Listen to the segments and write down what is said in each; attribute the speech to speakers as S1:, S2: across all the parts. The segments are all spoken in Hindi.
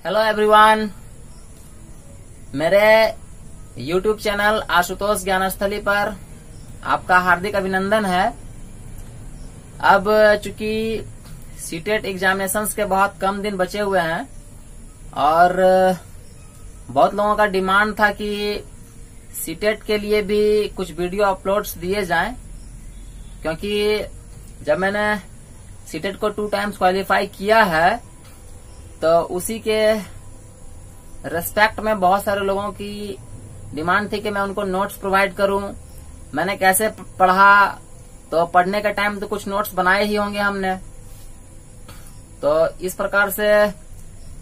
S1: हेलो एवरीवन, मेरे YouTube चैनल आशुतोष ज्ञानस्थली पर आपका हार्दिक अभिनंदन है। अब चूंकि सीटेट एग्जामिनेशंस के बहुत कम दिन बचे हुए हैं और बहुत लोगों का डिमांड था कि सीटेट के लिए भी कुछ वीडियो अपलोड्स दिए जाएं, क्योंकि जब मैंने सीटेट को 2 टाइम्स क्वालिफाई किया है तो उसी के रेस्पेक्ट में बहुत सारे लोगों की डिमांड थी कि मैं उनको नोट्स प्रोवाइड करूं। मैंने कैसे पढ़ा, तो पढ़ने के टाइम तो कुछ नोट्स बनाए ही होंगे हमने, तो इस प्रकार से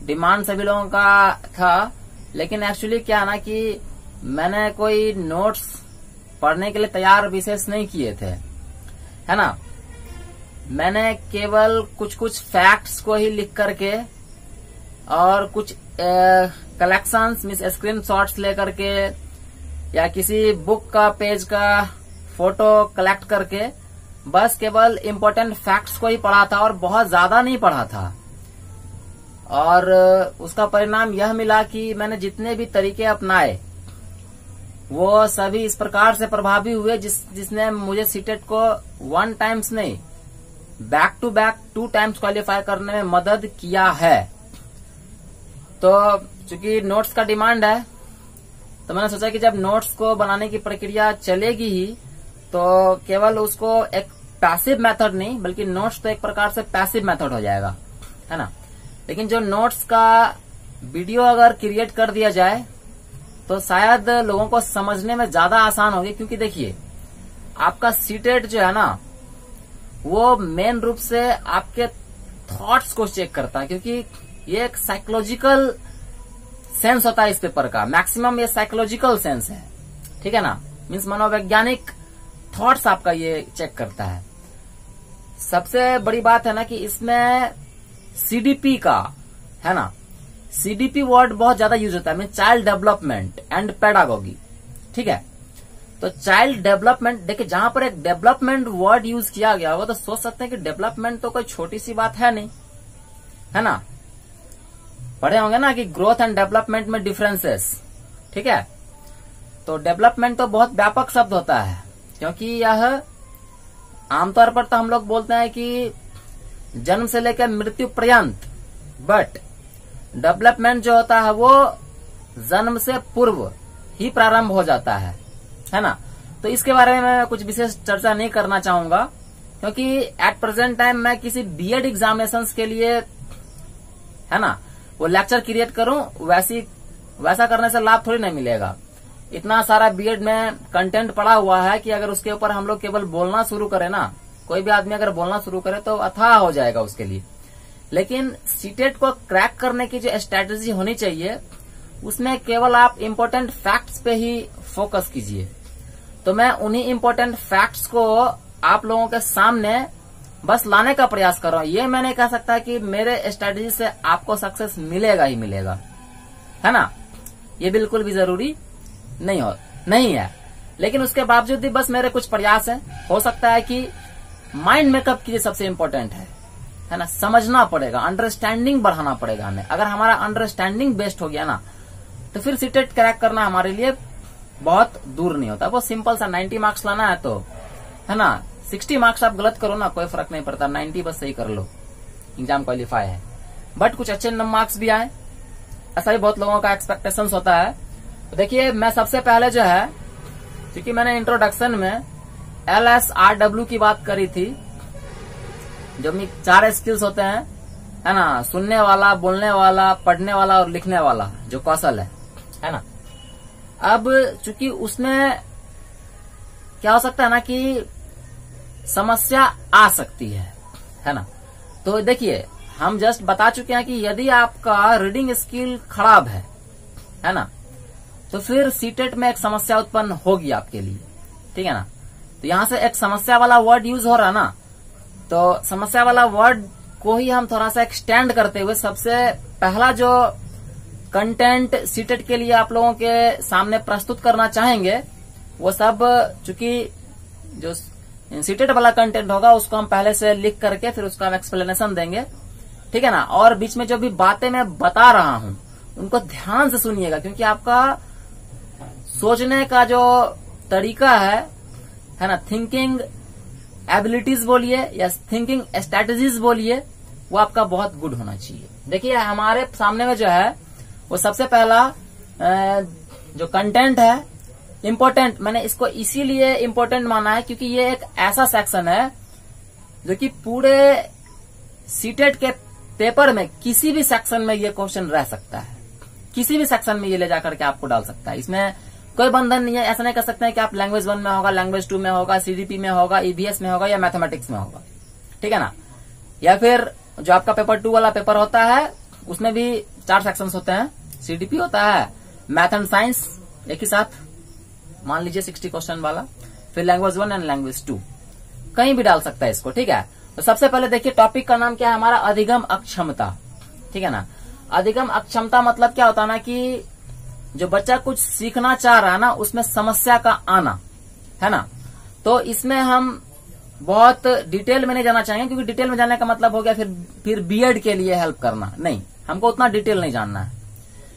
S1: डिमांड सभी लोगों का था। लेकिन एक्चुअली क्या है ना कि मैंने कोई नोट्स पढ़ने के लिए तैयार विशेष नहीं किए थे, है ना। मैंने केवल कुछ कुछ फैक्ट्स को ही लिख करके और कुछ कलेक्शंस मीन्स स्क्रीनशॉट्स लेकर के या किसी बुक का पेज का फोटो कलेक्ट करके बस केवल इम्पोर्टेंट फैक्ट्स को ही पढ़ा था और बहुत ज्यादा नहीं पढ़ा था। और उसका परिणाम यह मिला कि मैंने जितने भी तरीके अपनाए वो सभी इस प्रकार से प्रभावी हुए जिसने मुझे सीटेट को 1 टाइम्स नहीं back to back 2 times qualify करने में मदद किया है। तो चूंकि नोट्स का डिमांड है तो मैंने सोचा कि जब नोट्स को बनाने की प्रक्रिया चलेगी ही तो केवल उसको एक पैसिव मेथड नहीं बल्कि नोट्स तो एक प्रकार से पैसिव मेथड हो जाएगा, है ना। लेकिन जो नोट्स का वीडियो अगर क्रिएट कर दिया जाए तो शायद लोगों को समझने में ज्यादा आसान होगी, क्योंकि देखिए आपका सीटेट जो है ना वो मेन रूप से आपके थॉट्स को चेक करता है, क्योंकि ये एक साइकोलॉजिकल सेंस होता है इस पेपर का। मैक्सिमम ये साइकोलॉजिकल सेंस है, ठीक है ना। मीन्स मनोवैज्ञानिक थॉट्स आपका ये चेक करता है। सबसे बड़ी बात है ना कि इसमें सीडीपी का, है ना, सीडीपी वर्ड बहुत ज्यादा यूज होता है, mean child development and pedagogy, ठीक है। तो चाइल्ड डेवलपमेंट, देखिए जहां पर एक डेवलपमेंट वर्ड यूज किया गया होगा तो सोच सकते हैं कि डेवलपमेंट तो कोई छोटी सी बात है नहीं, है ना। पढ़े होंगे ना कि ग्रोथ एंड डेवलपमेंट में डिफरेंसेस, ठीक है। तो डेवलपमेंट तो बहुत व्यापक शब्द होता है, क्योंकि यह आमतौर पर तो हम लोग बोलते हैं कि जन्म से लेकर मृत्यु पर्यंत, बट डेवलपमेंट जो होता है वो जन्म से पूर्व ही प्रारंभ हो जाता है ना। तो इसके बारे में मैं कुछ विशेष चर्चा नहीं करना चाहूंगा, क्योंकि एट प्रेजेंट टाइम मैं किसी बीएड एग्जामिनेशंस के लिए, है ना, वो लेक्चर क्रिएट करूं वैसा करने से लाभ थोड़ी नहीं मिलेगा। इतना सारा बीएड में कंटेंट पड़ा हुआ है कि अगर उसके ऊपर हम लोग केवल बोलना शुरू करें ना, कोई भी आदमी अगर बोलना शुरू करे तो अथाह हो जाएगा उसके लिए। लेकिन सीटेट को क्रैक करने की जो स्ट्रेटेजी होनी चाहिए उसमें केवल आप इम्पोर्टेंट फैक्ट्स पे ही फोकस कीजिए। तो मैं उन्हीं इम्पोर्टेंट फैक्ट्स को आप लोगों के सामने बस लाने का प्रयास कर रहा हूं। ये मैं नहीं कह सकता कि मेरे स्ट्रेटेजी से आपको सक्सेस मिलेगा ही मिलेगा, है ना, ये बिल्कुल भी जरूरी नहीं है। लेकिन उसके बावजूद भी बस मेरे कुछ प्रयास है। हो सकता है कि माइंड मेकअप की सबसे इम्पोर्टेंट है ना, समझना पड़ेगा, अंडरस्टैंडिंग बढ़ाना पड़ेगा हमें। अगर हमारा अंडरस्टैंडिंग बेस्ट हो गया ना तो फिर सीटेट क्रैक करना हमारे लिए बहुत दूर नहीं होता। वो सिंपल सा 90 मार्क्स लाना है तो, है ना, 60 मार्क्स आप गलत करो ना कोई फर्क नहीं पड़ता, 90 बस सही कर लो, एग्जाम क्वालिफाई है। बट कुछ अच्छे मार्क्स भी आए, ऐसा भी बहुत लोगों का एक्सपेक्टेशंस होता है। तो देखिए मैं सबसे पहले जो है, क्योंकि मैंने इंट्रोडक्शन में LSRW की बात करी थी, जो 4 स्किल्स होते हैं, है ना, सुनने वाला, बोलने वाला, पढ़ने वाला और लिखने वाला, जो कौशल है ना। अब चूंकि उसमें क्या हो सकता है ना कि समस्या आ सकती है ना। तो देखिए हम जस्ट बता चुके हैं कि यदि आपका रीडिंग स्किल खराब है ना, तो फिर सीटेट में एक समस्या उत्पन्न होगी आपके लिए, ठीक है ना। तो यहां से एक समस्या वाला वर्ड यूज हो रहा ना, तो समस्या वाला वर्ड को ही हम थोड़ा सा एक्सटेंड करते हुए सबसे पहला जो कंटेंट सीटेट के लिए आप लोगों के सामने प्रस्तुत करना चाहेंगे, वो सब चूंकि जो सीटेट वाला कंटेंट होगा उसको हम पहले से लिख करके फिर उसका हम एक्सप्लेनेशन देंगे, ठीक है ना। और बीच में जो भी बातें मैं बता रहा हूं उनको ध्यान से सुनिएगा, क्योंकि आपका सोचने का जो तरीका है ना, थिंकिंग एबिलिटीज बोलिए या थिंकिंग स्ट्रेटजीज बोलिए, वो आपका बहुत गुड होना चाहिए। देखिए हमारे सामने में जो है वो सबसे पहला जो कंटेंट है इम्पोर्टेंट, मैंने इसको इसीलिए इम्पोर्टेंट माना है क्योंकि ये एक ऐसा सेक्शन है जो कि पूरे सीटेट के पेपर में किसी भी सेक्शन में ये क्वेश्चन रह सकता है, किसी भी सेक्शन में ये ले जाकर के आपको डाल सकता है। इसमें कोई बंधन नहीं है, ऐसा नहीं कर सकते हैं कि आप लैंग्वेज 1 में होगा, लैंग्वेज 2 में होगा, सीडीपी में होगा, ईवीएस में होगा या मैथमेटिक्स में होगा, ठीक है ना। या फिर जो आपका पेपर 2 वाला पेपर होता है उसमें भी 4 सेक्शंस होते हैं, सीडीपी होता है, मैथ एंड साइंस एक ही साथ, मान लीजिए 60 क्वेश्चन वाला, फिर लैंग्वेज 1 एंड लैंग्वेज 2, कहीं भी डाल सकता है इसको, ठीक है। तो सबसे पहले देखिए टॉपिक का नाम क्या है हमारा, अधिगम अक्षमता, ठीक है ना। अधिगम अक्षमता मतलब क्या होता है ना कि जो बच्चा कुछ सीखना चाह रहा है ना उसमें समस्या का आना, है ना। तो इसमें हम बहुत डिटेल में नहीं जाना चाहेंगे, क्योंकि डिटेल में जाने का मतलब हो गया फिर बीएड के लिए हेल्प करना, नहीं, हमको उतना डिटेल नहीं जानना है,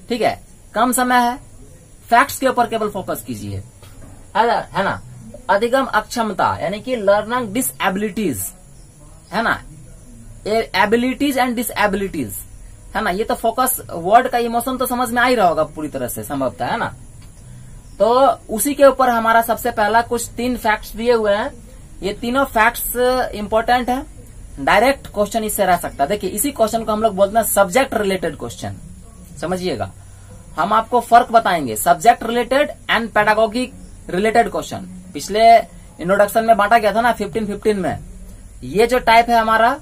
S1: ठीक है। कम समय है, फैक्ट्स के ऊपर केवल फोकस कीजिए, है ना। अधिगम अक्षमता यानी कि लर्निंग डिसएबिलिटीज, है ना, एबिलिटीज एंड डिसएबिलिटीज, है ना। ये तो फोकस वर्ड का इमोशन तो समझ में आ ही रहा होगा पूरी तरह से, संभवतः, है ना। तो उसी के ऊपर हमारा सबसे पहला कुछ 3 फैक्ट्स दिए हुए हैं। ये तीनों फैक्ट्स इंपॉर्टेंट है, डायरेक्ट क्वेश्चन इससे रह सकता है। देखिए इसी क्वेश्चन को हम लोग बोलते हैं सब्जेक्ट रिलेटेड क्वेश्चन, समझिएगा। हम आपको फर्क बताएंगे subject related and pedagogic related question. पिछले इंट्रोडक्शन में बांटा गया था ना 15-15 में, ये जो टाइप है हमारा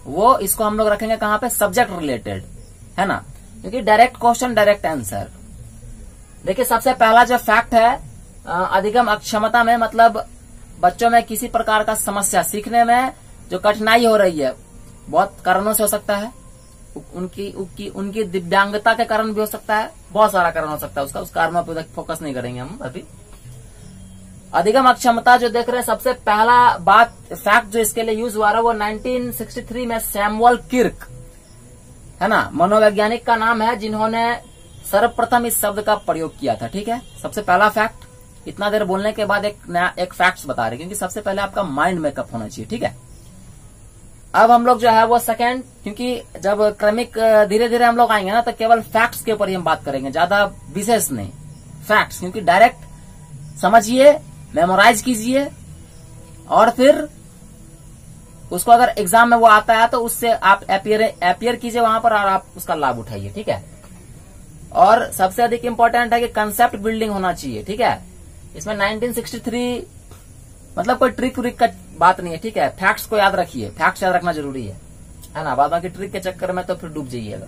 S1: वो इसको हम लोग रखेंगे कहां पे, सब्जेक्ट रिलेटेड, है ना, क्योंकि डायरेक्ट क्वेश्चन डायरेक्ट आंसर। देखिए सबसे पहला जो फैक्ट है अधिगम अक्षमता में, मतलब बच्चों में किसी प्रकार का समस्या, सीखने में जो कठिनाई हो रही है, बहुत कारणों से हो सकता है, उनकी दिव्यांगता के कारण भी हो सकता है, बहुत सारा कारण हो सकता है उसका, उस कारणों पर फोकस नहीं करेंगे हम अभी। अधिगम अक्षमता जो देख रहे हैं, सबसे पहला बात फैक्ट जो इसके लिए यूज हुआ है वो 1963 में सैमुअल किर्क, है ना, मनोवैज्ञानिक का नाम है, जिन्होंने सर्वप्रथम इस शब्द का प्रयोग किया था, ठीक है। सबसे पहला फैक्ट, इतना देर बोलने के बाद एक फैक्ट्स बता रहे, क्योंकि सबसे पहले आपका माइंड मेकअप होना चाहिए, ठीक है। अब हम लोग जो है वो सेकंड, क्योंकि जब क्रमिक धीरे धीरे हम लोग आएंगे ना तो केवल फैक्ट्स के ऊपर ही हम बात करेंगे, ज्यादा विशेष नहीं, फैक्ट्स, क्योंकि डायरेक्ट समझिए, मेमोराइज कीजिए और फिर उसको अगर एग्जाम में वो आता है तो उससे आप अपियर कीजिए वहां पर और आप उसका लाभ उठाइए, ठीक है। और सबसे अधिक इंपॉर्टेंट है कि कंसेप्ट बिल्डिंग होना चाहिए, ठीक है। इसमें 1963 मतलब कोई ट्रिक व्रिक का बात नहीं है, ठीक है। फैक्ट्स को याद रखिए, फैक्ट्स याद रखना जरूरी है ना, बाद बाकी ट्रिक के चक्कर में तो फिर डूब जाइएगा।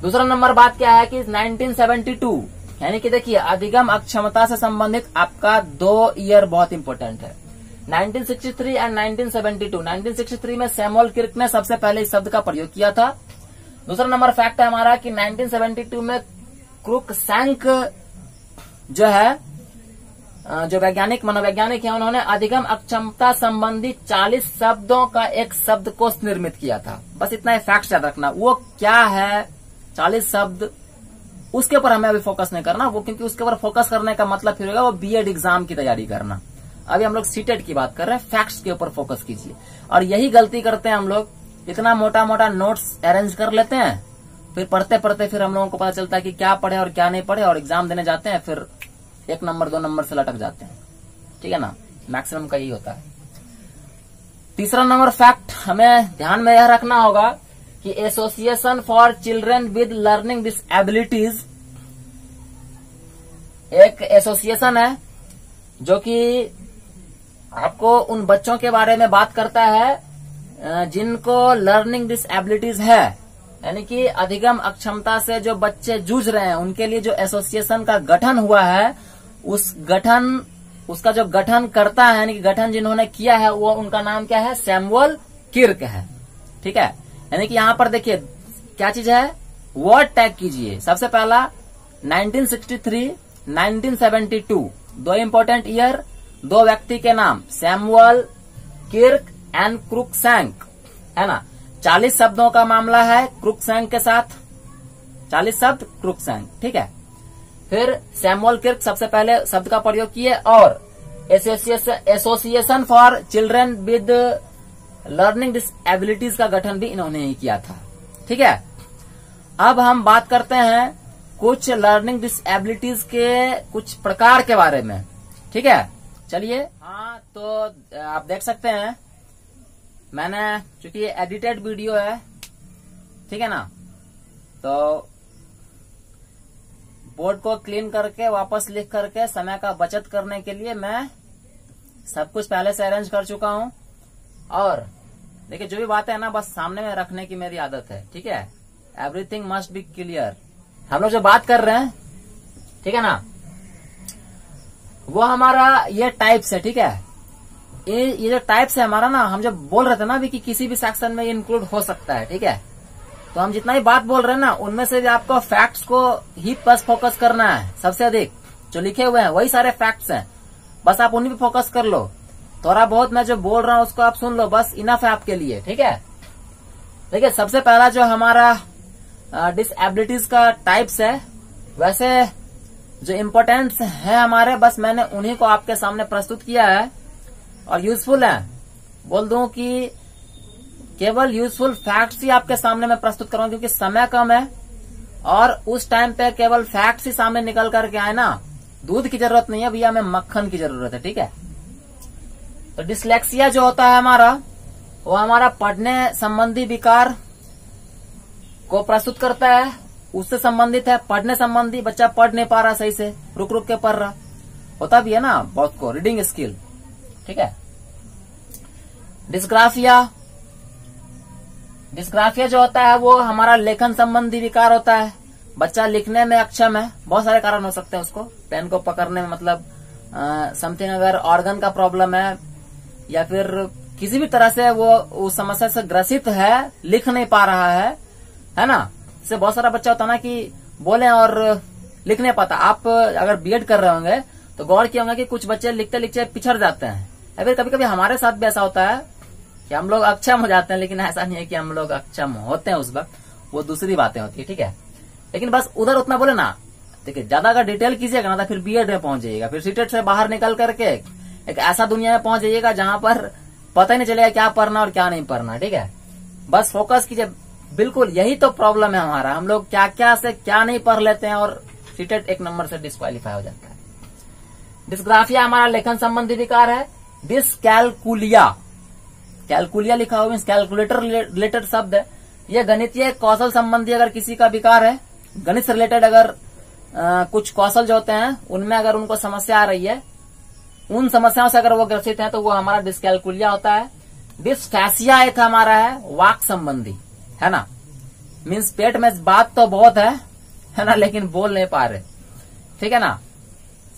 S1: दूसरा नंबर बात क्या है कि 1972, यानी कि देखिए अधिगम अक्षमता से संबंधित आपका 2 ईयर बहुत इंपॉर्टेंट है, 1963 एंड 1972। 1963 में सैमुअल किर्क ने सबसे पहले इस शब्द का प्रयोग किया था। दूसरा नंबर फैक्ट है हमारा कि 1972 में क्रुकसैंक जो है, जो वैज्ञानिक मनोवैज्ञानिक है, उन्होंने अधिगम अक्षमता संबंधी 40 शब्दों का एक शब्दकोश निर्मित किया था। बस इतना ही फैक्ट याद रखना, वो क्या है 40 शब्द, उसके ऊपर हमें अभी फोकस नहीं करना, वो क्योंकि उसके ऊपर फोकस करने का मतलब फिर होगा वो बीएड एग्जाम की तैयारी करना। अभी हम लोग सीटेट की बात कर रहे हैं, फैक्ट्स के ऊपर फोकस कीजिए। और यही गलती करते हैं हम लोग, इतना मोटा मोटा नोट्स अरेंज कर लेते हैं, फिर पढ़ते पढ़ते फिर हम लोगों को पता चलता है कि क्या पढ़े और क्या नहीं पढ़े, और एग्जाम देने जाते हैं फिर 1 नंबर 2 नंबर से लटक जाते हैं, ठीक है ना, मैक्सिमम का यही होता है। तीसरा नंबर फैक्ट हमें ध्यान में यह रखना होगा कि association for children with learning डिसएबिलिटीज एक एसोसिएशन है जो कि आपको उन बच्चों के बारे में बात करता है जिनको लर्निंग डिसएबिलिटीज है यानी कि अधिगम अक्षमता से जो बच्चे जूझ रहे हैं उनके लिए जो एसोसिएशन का गठन हुआ है, उसका जो गठन करता है, यानी कि गठन जिन्होंने किया है, वो उनका नाम क्या है? सैमुअल किर्क है। ठीक है, यानी कि यहाँ पर देखिए क्या चीज है, वर्ड टैग कीजिए। सबसे पहला 1963, 1972, दो इंपॉर्टेंट ईयर, दो व्यक्ति के नाम, सैमुअल किर्क एंड क्रुकसैंक, है ना। 40 शब्दों का मामला है क्रुकसैंक के साथ, 40 शब्द क्रुकसैंक। ठीक है, फिर सैमुअल किर्क सबसे पहले शब्द का प्रयोग किए और association for children with learning डिसएबिलिटीज का गठन भी इन्होंने ही किया था। ठीक है, अब हम बात करते हैं कुछ लर्निंग डिसएबिलिटीज के कुछ प्रकार के बारे में। ठीक है, चलिए। हाँ, तो आप देख सकते हैं मैंने, चूंकि ये एडिटेड वीडियो है, ठीक है ना, तो बोर्ड को क्लीन करके वापस लिख करके समय का बचत करने के लिए मैं सब कुछ पहले से अरेंज कर चुका हूं। और देखिए जो भी बात है ना, बस सामने में रखने की मेरी आदत है। ठीक है, एवरीथिंग मस्ट बी क्लियर। हम लोग जो बात कर रहे हैं, ठीक है ना, वो हमारा ये टाइप्स है। ठीक है, ये जो टाइप्स है हमारा ना, हम जब बोल रहे थे ना अभी कि किसी भी सेक्शन में इंक्लूड हो सकता है। ठीक है, तो हम जितना ही बात बोल रहे हैं ना, उनमें से भी आपको फैक्ट्स को ही बस फोकस करना है। सबसे अधिक जो लिखे हुए हैं वही सारे फैक्ट्स हैं, बस आप उन्हीं पे फोकस कर लो। थोड़ा बहुत मैं जो बोल रहा हूँ उसको आप सुन लो, बस इनफ है आपके लिए। ठीक है, देखिए सबसे पहला जो हमारा डिसएबिलिटीज का टाइप्स है, वैसे जो इम्पोर्टेंट्स है हमारे, बस मैंने उन्हीं को आपके सामने प्रस्तुत किया है और यूजफुल है। बोल दूं कि केवल यूजफुल फैक्ट्स ही आपके सामने मैं प्रस्तुत करूंगा, क्योंकि समय कम है और उस टाइम पे केवल फैक्ट्स ही सामने निकल करके आए ना, दूध की जरूरत नहीं है भैया, हमें मक्खन की जरूरत है। ठीक है, तो डिसलेक्सिया जो होता है हमारा, वो हमारा पढ़ने संबंधी विकार को प्रस्तुत करता है, उससे संबंधित है। पढ़ने संबंधी, बच्चा पढ़ नहीं पा रहा सही से, रुक रुक के पढ़ रहा, होता भी है ना बहुत को, रीडिंग स्किल। ठीक है, डिस्ग्राफिया जो होता है वो हमारा लेखन संबंधी विकार होता है। बच्चा लिखने में अक्षम है, बहुत सारे कारण हो सकते हैं उसको, पेन को पकड़ने में, मतलब समथिंग अगर ऑर्गन का प्रॉब्लम है या फिर किसी भी तरह से वो उस समस्या से ग्रसित है, लिख नहीं पा रहा है ना। इससे बहुत सारा बच्चा होता है ना कि बोले और लिख नहीं पाता। आप अगर बीएड कर रहे होंगे तो गौर किया होंगे कि कुछ बच्चे लिखते लिखते पिछड़ जाते हैं, या फिर कभी कभी हमारे साथ भी ऐसा होता है कि हम लोग अक्षम हो जाते हैं, लेकिन ऐसा नहीं है कि हम लोग अक्षम होते हैं उस वक्त, वो दूसरी बातें होती है। ठीक है, लेकिन बस उधर उतना बोले ना, देखिए ज्यादा अगर डिटेल कीजिएगा ना तो फिर बीएड में पहुंच जाइएगा, फिर सीटेट से बाहर निकल करके एक ऐसा दुनिया में पहुंच जाइएगा जहां पर पता ही नहीं चलेगा क्या पढ़ना और क्या नहीं पढ़ना। ठीक है, बस फोकस कीजिए। बिल्कुल यही तो प्रॉब्लम है हमारा, हम लोग क्या क्या से क्या नहीं पढ़ लेते हैं और सीटेट एक नंबर से डिस्क्वालीफाई हो जाता है। डिस्ग्राफिया हमारा लेखन संबंधी विकार है। डिसकैलकुलिया, कैलकुलिया लिखा हुआ मीन्स कैलकुलेटर रिलेटेड शब्द है। यह गणितीय कौशल संबंधी अगर किसी का विकार है, गणित से रिलेटेड अगर कुछ कौशल जो होते हैं उनमें अगर उनको समस्या आ रही है, उन समस्याओं से अगर वो ग्रसित है तो वो हमारा डिसकैलकुलिया होता है। डिसफैसिया एक हमारा है वाक संबंधी, है ना, मीन्स पेट में बात तो बहुत है ना, लेकिन बोल नहीं पा रहे। ठीक है ना,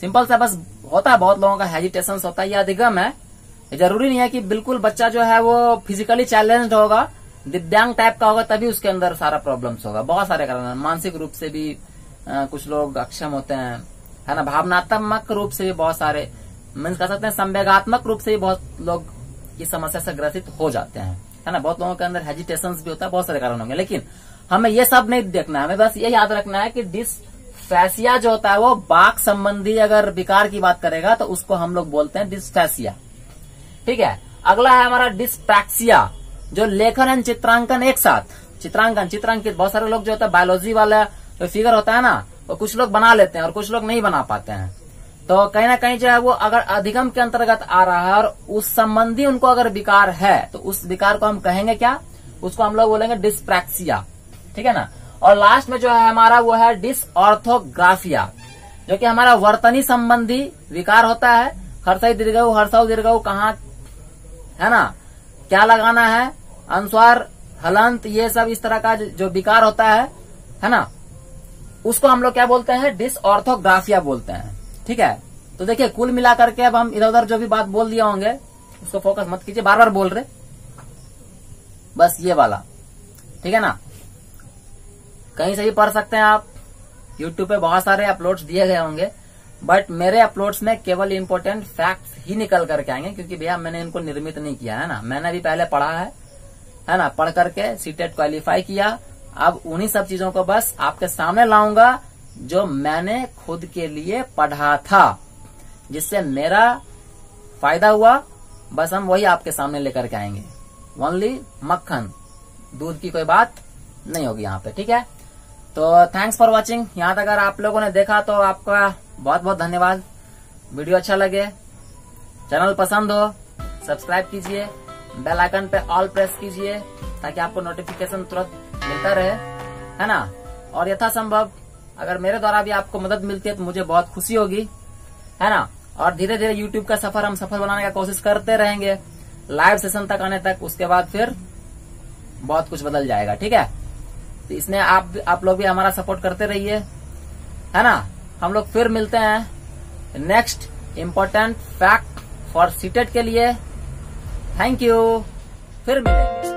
S1: सिंपल सा बस होता है, बहुत लोगों का हेजिटेशन होता है, ये अधिगम है। जरूरी नहीं है कि बिल्कुल बच्चा जो है वो फिजिकली चैलेंज्ड होगा, दिव्यांग टाइप का होगा तभी उसके अंदर सारा प्रॉब्लम्स होगा। बहुत सारे कारण, मानसिक रूप से भी कुछ लोग अक्षम होते हैं, है ना, भावनात्मक रूप से भी बहुत सारे, मीन्स कह सकते हैं संवेगात्मक रूप से भी बहुत लोग इस समस्या से ग्रसित हो जाते हैं, है ना। बहुत लोगों के अंदर हेजिटेशन भी होता है, बहुत सारे कारण होंगे, लेकिन हमें ये सब नहीं देखना है। हमें बस ये याद रखना है कि डिसफैसिया जो होता है वो बाक संबंधी अगर विकार की बात करेगा तो उसको हम लोग बोलते हैं डिसफैसिया। ठीक है, अगला है हमारा डिस्प्रैक्सिया, जो लेखन एंड चित्रांकन एक साथ, चित्रांकित बहुत सारे लोग जो होता है बायोलॉजी वाला जो फिगर होता है ना, वो कुछ लोग बना लेते हैं और कुछ लोग नहीं बना पाते हैं। तो कहीं ना कहीं जो है वो अगर अधिगम के अंतर्गत आ रहा है और उस संबंधी उनको अगर विकार है तो उस विकार को हम कहेंगे क्या, उसको हम लोग बोलेंगे डिस्प्रैक्सिया। ठीक है ना, और लास्ट में जो है हमारा वो है डिसऑर्थोग्राफिया, जो कि हमारा वर्तनी संबंधी विकार होता है। हर्षई दीर्घऊ, हर्षऊ दीर्घऊ कहाँ, है ना, क्या लगाना है, अनुस्वार हलंत, ये सब इस तरह का जो विकार होता है ना, उसको हम लोग क्या बोलते हैं, डिसऑर्थोग्राफिया बोलते हैं। ठीक है, तो देखिए कुल मिलाकर के अब हम इधर उधर जो भी बात बोल दिया होंगे उसको फोकस मत कीजिए, बार बार बोल रहे, बस ये वाला। ठीक है ना, कहीं से भी पढ़ सकते हैं आप, यूट्यूब पे बहुत सारे अपलोड्स दिए गए होंगे, बट मेरे अपलोड्स में केवल इंपॉर्टेंट फैक्ट्स ही निकल करके आएंगे, क्योंकि भैया मैंने इनको निर्मित नहीं किया है ना, मैंने भी पहले पढ़ा है ना, पढ़ करके सीटेट क्वालिफाई किया। अब उन्हीं सब चीजों को बस आपके सामने लाऊंगा जो मैंने खुद के लिए पढ़ा था, जिससे मेरा फायदा हुआ, बस हम वही आपके सामने लेकर के आएंगे। ओनली मक्खन, दूध की कोई बात नहीं होगी यहाँ पे। ठीक है, तो थैंक्स फॉर वॉचिंग। यहाँ तक अगर आप लोगों ने देखा तो आपका बहुत बहुत धन्यवाद। वीडियो अच्छा लगे, चैनल पसंद हो, सब्सक्राइब कीजिए, बेल आइकन पे ऑल प्रेस कीजिए ताकि आपको नोटिफिकेशन तुरंत मिलता रहे, है ना। और यथासंभव अगर मेरे द्वारा भी आपको मदद मिलती है तो मुझे बहुत खुशी होगी, है ना। और धीरे धीरे यूट्यूब का सफर हम सफल बनाने का कोशिश करते रहेंगे, लाइव सेशन तक आने तक, उसके बाद फिर बहुत कुछ बदल जाएगा। ठीक है, तो इसमें आप लोग भी हमारा सपोर्ट करते रहिए, है ना। हम लोग फिर मिलते हैं next important fact for CTET के लिए। थैंक यू, फिर मिलेंगे।